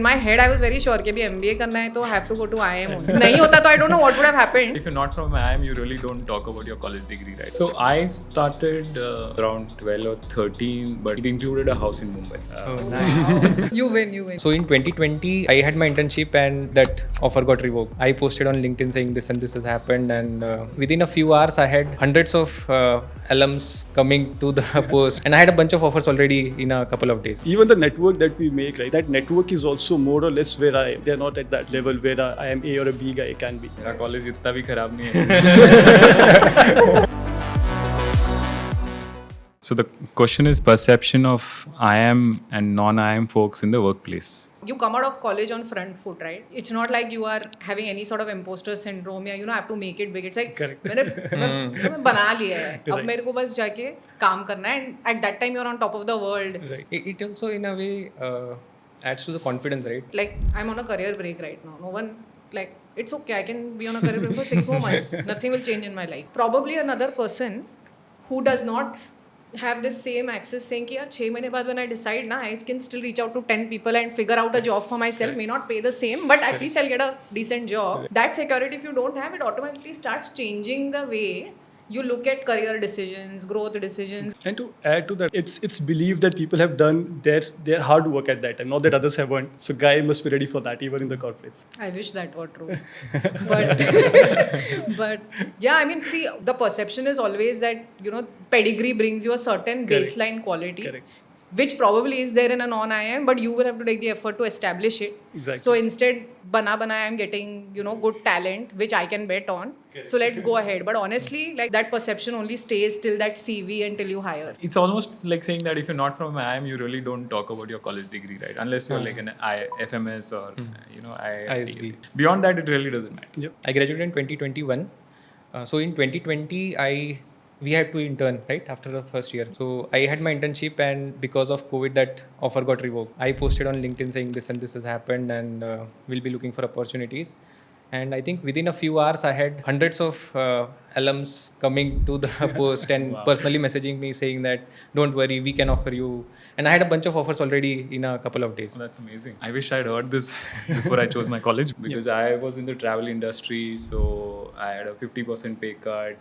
in my head I was very sure कि भी MBA करना है तो I have to go to IIM only. नहीं होता तो I don't know what would have happened. If you're not from IIM, you really don't talk about your college degree, right? So I started around 12 or 13, but it included a house in Mumbai. Nice. You win. So in 2020, I had my internship and that offer got revoked. I posted on LinkedIn saying this and this has happened, and within a few hours, I had hundreds of alums coming to the post, and I had a bunch of offers already in a couple of days. Even the network that we make, right? That network is also more or less where I am. They're not at that level where I am A or a B guy can be. मेरा college इतना भी खराब नहीं है. So the question is perception of IIM and non-IIM folks in the workplace. You come out of college on front foot, right? It's not like you are having any sort of imposter syndrome या have to make it big. It's like मैंने बना लिया है. अब मेरे को बस जाके काम करना है, and at that time you're on top of the world. Right. It also in a way adds to the confidence, right? Like I'm on a career break right now. No one like it's okay. I can be on a career break for 6 more months. Nothing will change in my life. Probably another person who does not have this same access saying कि यार 6 महीने बाद when I decide ना I can still reach out to 10 people and figure out a job for myself. May not pay the same, but at least I'll get a decent job. That security, if you don't have it, automatically starts changing the way you look at career decisions, growth decisions. And to add to that, it's believed that people have done their hard work at that time, not that others haven't. So guy must be ready for that, even in the corporates. I wish that were true. but yeah, I mean, see, the perception is always that, pedigree brings you a certain baseline quality. Correct. Which probably is there in a non-IIM, but you will have to take the effort to establish it. Exactly. So instead, bana I'm getting, good talent, which I can bet on. Correct. So let's go ahead. But honestly, like that perception only stays till that CV until you hire. It's almost like saying that if you're not from IIM, you really don't talk about your college degree, right? Unless you're like an FMS or, ISB. Beyond that, it really doesn't matter. Yep. I graduated in 2021. So in 2020, we had to intern, right, after the first year. So I had my internship, and because of COVID, that offer got revoked. I posted on LinkedIn saying this and this has happened, and we'll be looking for opportunities. And I think within a few hours, I had hundreds of alums coming to the post and personally messaging me saying that, don't worry, we can offer you. And I had a bunch of offers already in a couple of days. Oh, that's amazing. I wish I'd heard this before I chose my college, because I was in the travel industry, so I had a 50% pay cut.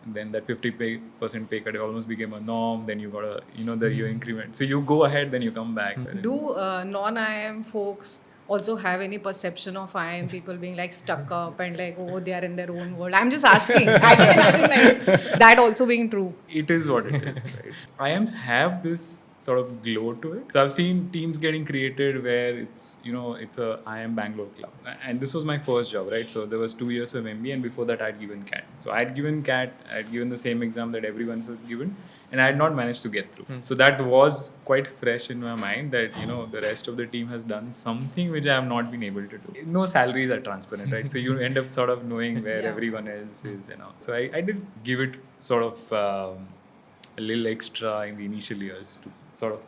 Then that 50% pay cut almost became a norm. Then you got the year increment. So you go ahead, then you come back. Do non-IIM folks also have any perception of IIM people being like stuck up and like, oh, they are in their own world? I'm just asking. I can imagine like that also being true. It is what it is, right? IIMs have this sort of glow to it. So I've seen teams getting created where it's a IIM Bangalore club. And this was my first job, right? So there was 2 years of MBA, and before that I'd given CAT. So I'd given CAT, I'd given the same exam that everyone else has given, and I had not managed to get through. So that was quite fresh in my mind that, the rest of the team has done something which I have not been able to do. No salaries are transparent, right? So you end up sort of knowing where everyone else is, So I did give it sort of a little extra in the initial years to sort of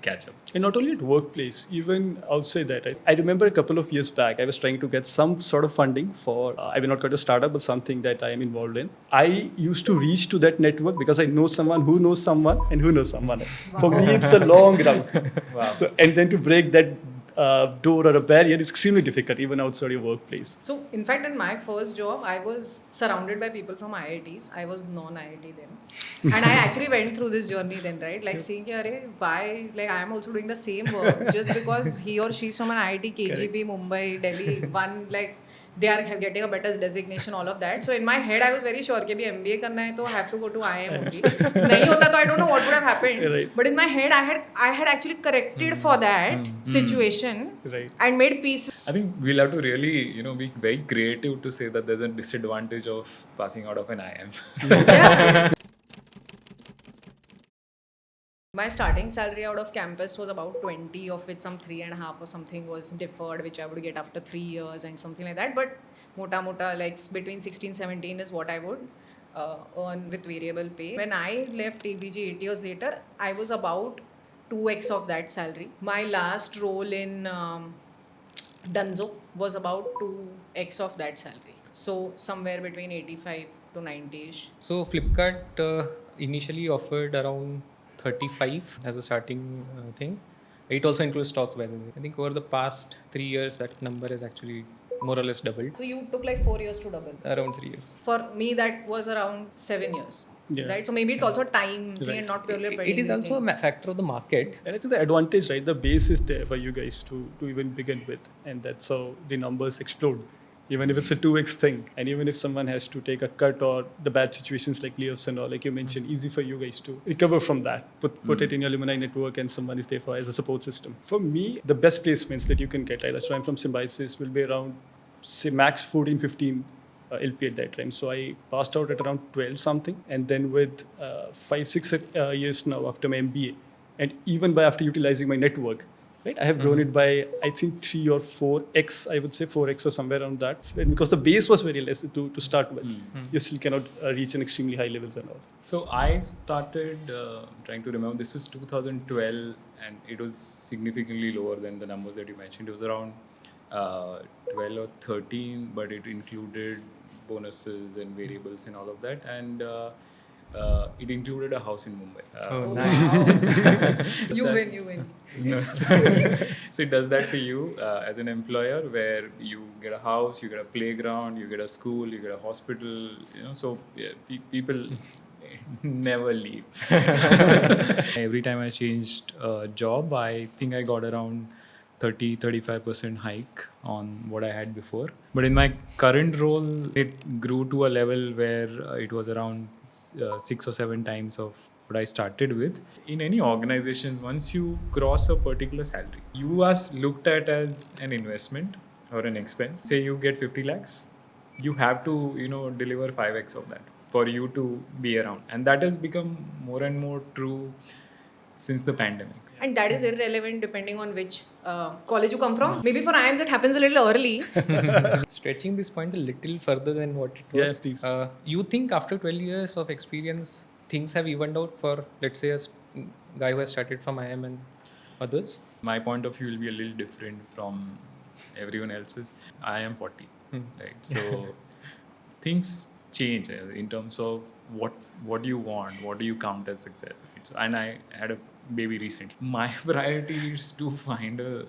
catch up. And not only at workplace, even outside that. I remember a couple of years back, I was trying to get some sort of funding for, I will not call it a startup, but something that I am involved in. I used to reach to that network because I know someone who knows someone and who knows someone. Wow. For me, it's a long route. Wow. So, and then to break that door or a barrier is extremely difficult, even outside your workplace. So, in fact, in my first job, I was surrounded by people from IITs. I was non-IIT then. And I actually went through this journey then, right? Like seeing, why, like I am also doing the same work just because he or she is from an IIT, KGP, Mumbai, Delhi, one, like they are getting a better designation, all of that. So in my head, I was very sure कि भी MBA करना है तो I have to go to IIM only. नहीं होता तो I don't know what would have happened. Right. But in my head, I had actually corrected for that situation and made peace. I think we'll have to really, be very creative to say that there's a disadvantage of passing out of an IIM. Yeah. My starting salary out of campus was about 20, of which some 3.5 or something was deferred, which I would get after 3 years and something like that. But mota, like between 16-17 is what I would earn with variable pay. When I left TBG 8 years later, I was about 2x of that salary. My last role in Dunzo was about 2x of that salary. So somewhere between 85 to 90-ish. So Flipkart initially offered around 35 as a starting thing. It also includes stocks, by the way. I think over the past 3 years, that number has actually more or less doubled. So you took like 4 years to double. Around 3 years. For me, that was around 7 years. Yeah. Right. So maybe it's also a time thing Right. and not purely a It pedigree is also thing. a factor of the market. And I think the advantage, right, the base is there for you guys to even begin with. And that's how the numbers explode. Even if it's a 2x thing. And even if someone has to take a cut or the bad situations like layoffs and all, like you mentioned, easy for you guys to recover from that. Put it in your alumni network and someone is there for as a support system. For me, the best placements that you can get, right, that's why I'm from Symbiosis, will be around, say, max 14, 15 LP at that time. So I passed out at around 12 something. And then with 5, 6 years now after my MBA, and even by after utilizing my network, right, I have grown it by, I think, 3 or 4x, I would say 4x or somewhere around that. Because the base was very less to start with. You still cannot reach an extremely high levels and all. So I started trying to remember, this is 2012 and it was significantly lower than the numbers that you mentioned. It was around 12 or 13, but it included bonuses and variables and all of that. And it included a house in Mumbai. Oh, nice. wow. you win. No. So it does that to you as an employer, where you get a house, you get a playground, you get a school, you get a hospital. So yeah, people never leave. Every time I changed a job, I think I got around 30-35% hike on what I had before. But in my current role, it grew to a level where it was around 6 or 7 times of what I started with. In any organizations, once you cross a particular salary, you are looked at as an investment or an expense. Say you get 50 lakhs, you have to, deliver 5x of that for you to be around. And that has become more and more true since the pandemic. And that is irrelevant depending on which college you come from. Maybe for IIMs it happens a little early. Stretching this point a little further than what it was. Yeah, please. You think after 12 years of experience, things have evened out for, let's say, a guy who has started from IIM and others? My point of view will be a little different from everyone else's. I am 40, right? So things change in terms of what do you want, what do you count as success, right? So, and I had a baby recently. My priority is to find a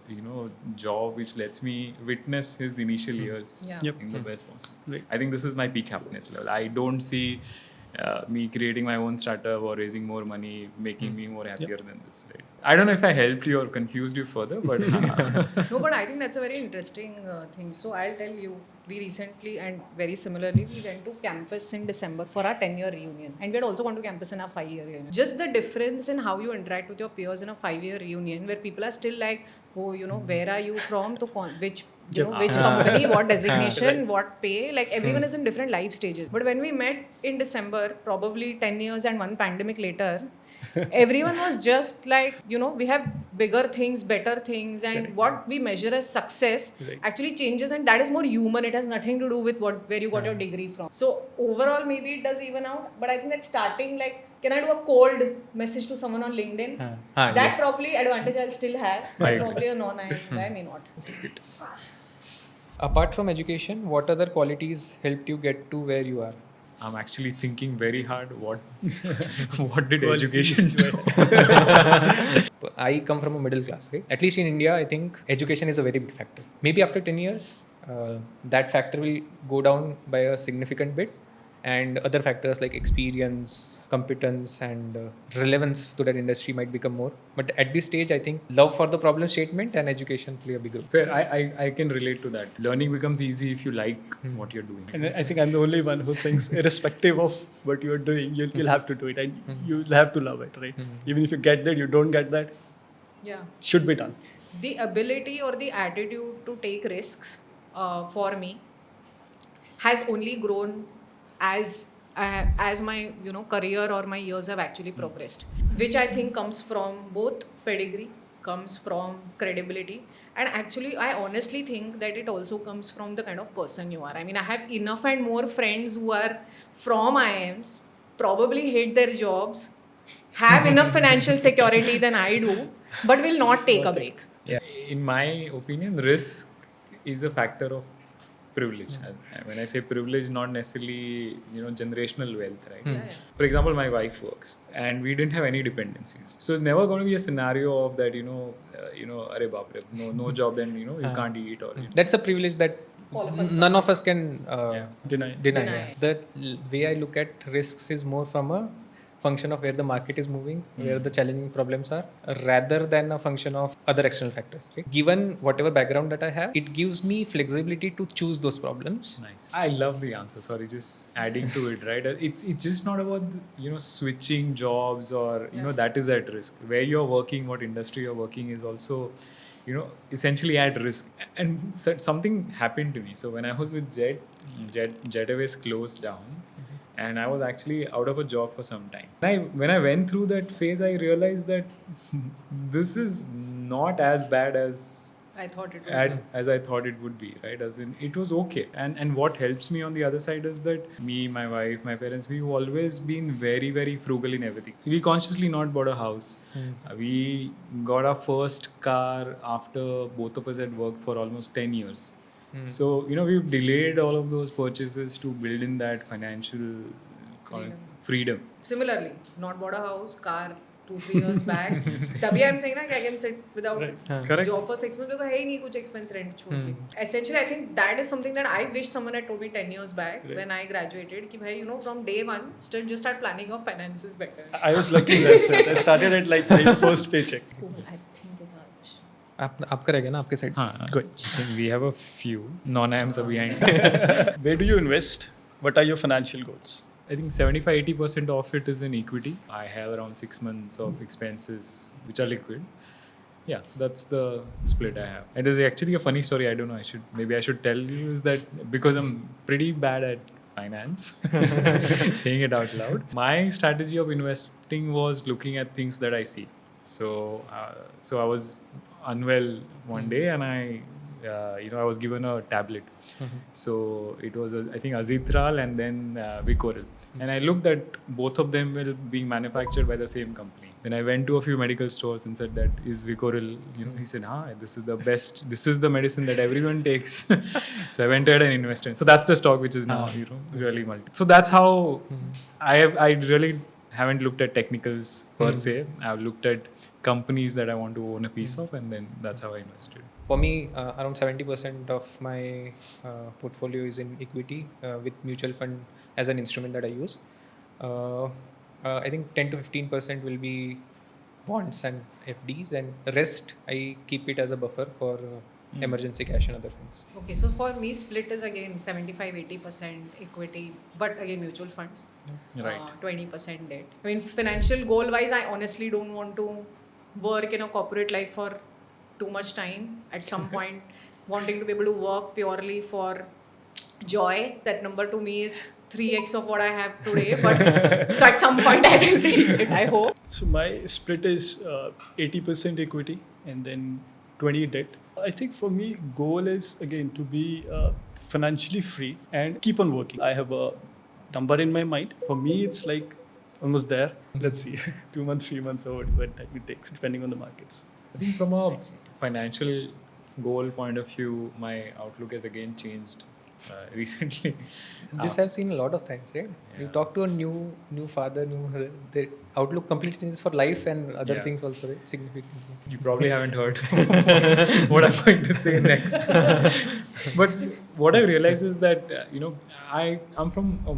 job which lets me witness his initial years Yeah. Yep. in the best possible. Right. I think this is my peak happiness level. I don't see me creating my own startup or raising more money making me more happier than this, right? I don't know if I helped you or confused you further, but No, but I think that's a very interesting thing. So I'll tell you, we recently and very similarly, we went to campus in December for our 10-year reunion. And we had also gone to campus in our 5-year reunion. Just the difference in how you interact with your peers in a 5-year reunion, where people are still like, oh, where are you from? To which company, what designation, what pay? Like everyone is in different life stages. But when we met in December, probably 10 years and one pandemic later, everyone was just like, we have bigger things, better things, and what we measure as success actually changes, and that is more human. It has nothing to do with where you got your degree from. So overall, maybe it does even out, but I think that starting, like, can I do a cold message to someone on LinkedIn? That yes. probably advantage I'll still have, but Right. probably a non-IIM guy may not. Apart from education, what other qualities helped you get to where you are? I'm actually thinking very hard what did education do? I come from a middle class, right? At least in India, I think education is a very big factor. Maybe after 10 years, that factor will go down by a significant bit. And other factors like experience, competence, and relevance to that industry might become more. But at this stage, I think love for the problem statement and education play a big role. Fair. I can relate to that. Learning becomes easy if you like what you're doing. And I think I'm the only one who thinks, irrespective of what you're doing, you'll have to do it, and you'll have to love it, right? Even if you get that, you don't get that, Yeah. should be done. The ability or the attitude to take risks for me has only grown as my career or my years have actually progressed, which I think comes from both pedigree, comes from credibility, and actually I honestly think that it also comes from the kind of person you are. I mean, I have enough and more friends who are from IIMs, probably hate their jobs, have enough financial security than I do, but will not take a break. Yeah. In my opinion, risk is a factor of privilege. And when I say privilege, not necessarily generational wealth, right? Yeah. For example, my wife works, and we didn't have any dependencies, so it's never going to be a scenario of that. Arey baap re, no job, then you can't eat or. That's a privilege that All of us none of us can Deny. Deny. The way I look at risks is more from a function of where the market is moving, where the challenging problems are, rather than a function of other external factors. Right? Given whatever background that I have, it gives me flexibility to choose those problems. Nice. I love the answer. Sorry, just adding to it, right? It's just not about switching jobs or that is at risk. Where you're working, what industry you're working is also essentially at risk. And something happened to me. So when I was with Jet Airways closed down. And I was actually out of a job for some time. When I went through that phase, I realized that this is not as bad as I thought it would. as I thought it would be, right? As in, it was okay. And what helps me on the other side is that me, my wife, my parents, we've always been very, very frugal in everything. We consciously not bought a house. We got our first car after both of us had worked for almost 10 years. So, we've delayed all of those purchases to build in that financial freedom. Similarly, not bought a house, car 2-3 years back. तभी I'm saying that I can sit without Correct. job for 6 months because hey नहीं कुछ expense rent छोड़ के. Essentially, I think that is something that I wish someone had told me 10 years back when I graduated. कि भाई from day one, just start planning your finances better. I was lucky in that sense. I started at like my first paycheck. Cool. I think is our question. आपका रहेगा ना आपके side से. Good. I think we have a few. Non-IIMs are behind. Where do you invest? What are your financial goals? I think 75-80% of it is in equity. I have around 6 months of expenses which are liquid. Yeah, so that's the split I have. And there's actually a funny story. I don't know. Maybe I should tell you is that because I'm pretty bad at finance, saying it out loud. My strategy of investing was looking at things that I see. So I was unwell one day and I was given a tablet. So it was, I think, Azithral and then Vicoril. And I looked at both of them were being manufactured by the same company. Then I went to a few medical stores and said that is Vicoril. He said, this is the best. This is the medicine that everyone takes. So I went ahead and invested. So that's the stock which is now, really multi. So that's how I really haven't looked at technicals per se. I've looked at companies that I want to own a piece of, and then that's how I invested. For me, around 70% of my portfolio is in equity with mutual fund as an instrument that I use. I think 10 to 15% will be bonds and FDs, and the rest I keep it as a buffer for emergency cash and other things. Okay, so for me, split is again 75-80% equity, but again mutual funds. Right. 20% debt. I mean, financial goal wise, I honestly don't want to work in a corporate life for too much time. At some point, wanting to be able to work purely for joy. That number to me is 3x of what I have today. But so at some point, I will reach it, I hope. So my split is 80% equity and then 20 debt. I think for me, goal is again to be financially free and keep on working. I have a number in my mind. For me, it's like almost there. Let's see, 2 months, 3 months, or whatever time it takes, depending on the markets. I think from a financial goal point of view, my outlook has again changed recently. This I've seen a lot of times, right? Yeah. You talk to a new father, new mother, their outlook completely changes for life and other things also, right? Significantly. You probably haven't heard what I'm going to say next. But what I realize is that, I'm from a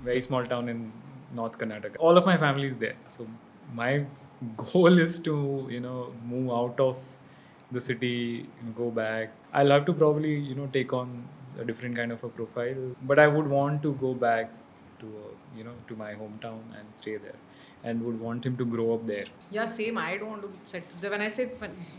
very small town in North Karnataka. All of my family is there. So my goal is to, move out of the city, go back. I'll have to probably, take on a different kind of a profile. But I would want to go back to, to my hometown and stay there. And would want him to grow up there. Yeah, same. I don't want to set. So when I say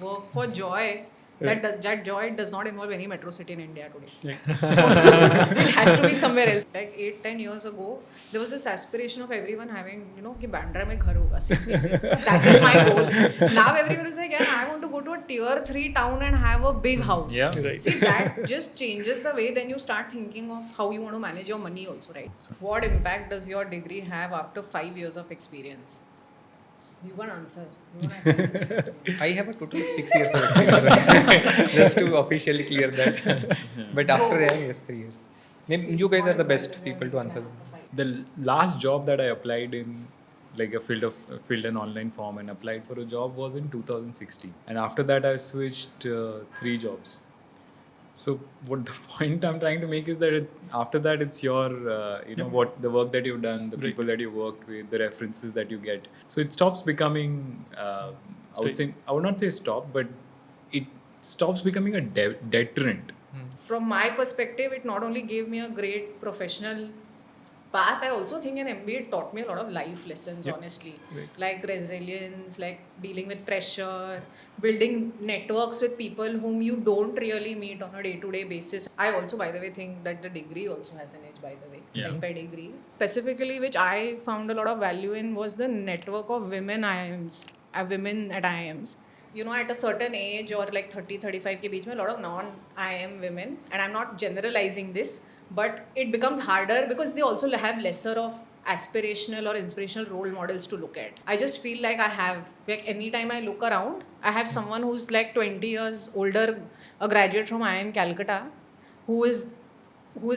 work for joy, that joy does not involve any metro city in India today. So it has to be somewhere else. Like 8-10 years ago, there was this aspiration of everyone having, कि Bandra में घर होगा, सिर्फ से. That is my goal. Now everyone is like, yeah, I want to go to a tier 3 town and have a big house. Yeah. Right. See, that just changes the way then you start thinking of how you want to manage your money also, right? What impact does your degree have after 5 years of experience? You can answer. You want I have a total of 6 years of experience. Just to officially clear that. But after IIM, yes, 3 years. Maybe you guys are the best people to answer them. The last job that I applied in, like a filled an online form and applied for a job, was in 2016, and after that I switched 3 jobs. So what the point I'm trying to make is that after that it's your what the work that you've done, the people that you worked with, the references that you get. So it stops becoming I would not say stop, but it stops becoming a deterrent. From my perspective, it not only gave me a great professional path, I also think an MBA taught me a lot of life lessons, honestly. Right. Like resilience, like dealing with pressure, building networks with people whom you don't really meet on a day-to-day basis. I also, by the way, think that the degree also has an edge, by the way, Yeah. like pedigree. Specifically, which I found a lot of value in was the network of women IIMs, women at IIMs. You know, at a certain age or like 30, 35 ke beech mein, a lot of non-IIM women, and I'm not generalizing this, but it becomes harder because they also have lesser of aspirational or inspirational role models to look at. I just feel like I have, like anytime I look around, I have someone who's like 20 years older, a graduate from IIM Calcutta, who is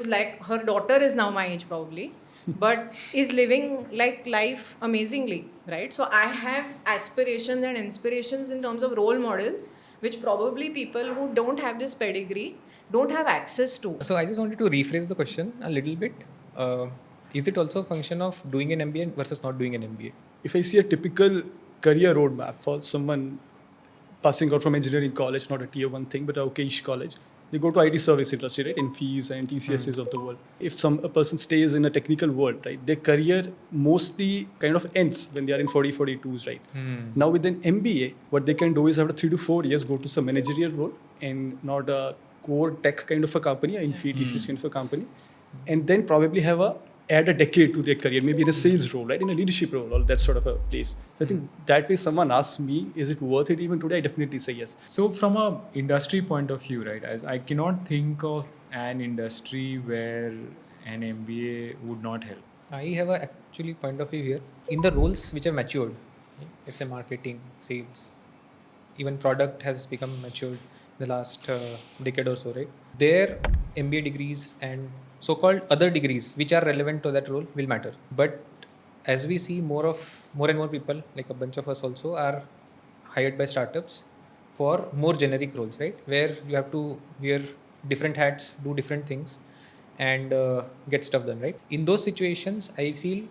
like, her daughter is now my age probably, but is living like life amazingly, right? So I have aspirations and inspirations in terms of role models, which probably people who don't have this pedigree don't have access to. So I just wanted to rephrase the question a little bit. Is it also a function of doing an MBA versus not doing an MBA? If I see a typical career roadmap for someone passing out from engineering college, not a tier 1 thing, but a okayish college, they go to IT service industry, right? In fees and TCSs of the world. If a person stays in a technical world, right, their career mostly kind of ends when they are in 40, 42s, right? Now with an MBA, what they can do is after 3 to 4 years, go to some managerial role and not a core tech kind of a company, in fee TCS kind of a company, and then probably add a decade to their career, maybe in a sales role, right, in a leadership role, or that sort of a place. So I think that way someone asks me, is it worth it even today? I definitely say yes. So from a industry point of view, right, as I cannot think of an industry where an MBA would not help. I have a actually point of view here. In the roles which have matured, let's say marketing, sales, even product has become matured in the last decade or so, right? Their MBA degrees and so-called other degrees which are relevant to that role will matter. But as we see more and more people, like a bunch of us also, are hired by startups for more generic roles, right? Where you have to wear different hats, do different things, and get stuff done, right? In those situations, I feel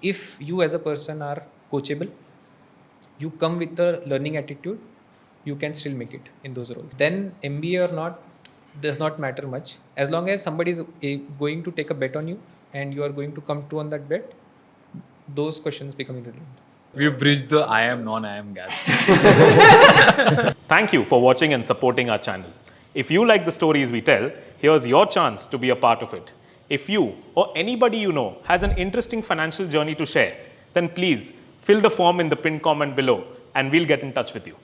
if you as a person are coachable, you come with a learning attitude, you can still make it in those roles. Then MBA or not does not matter much. As long as somebody is going to take a bet on you and you are going to come true on that bet, those questions become irrelevant. We've bridged the IIM non-IIM gap. Thank you for watching and supporting our channel. If you like the stories we tell, here's your chance to be a part of it. If you or anybody you know has an interesting financial journey to share, then please fill the form in the pinned comment below and we'll get in touch with you.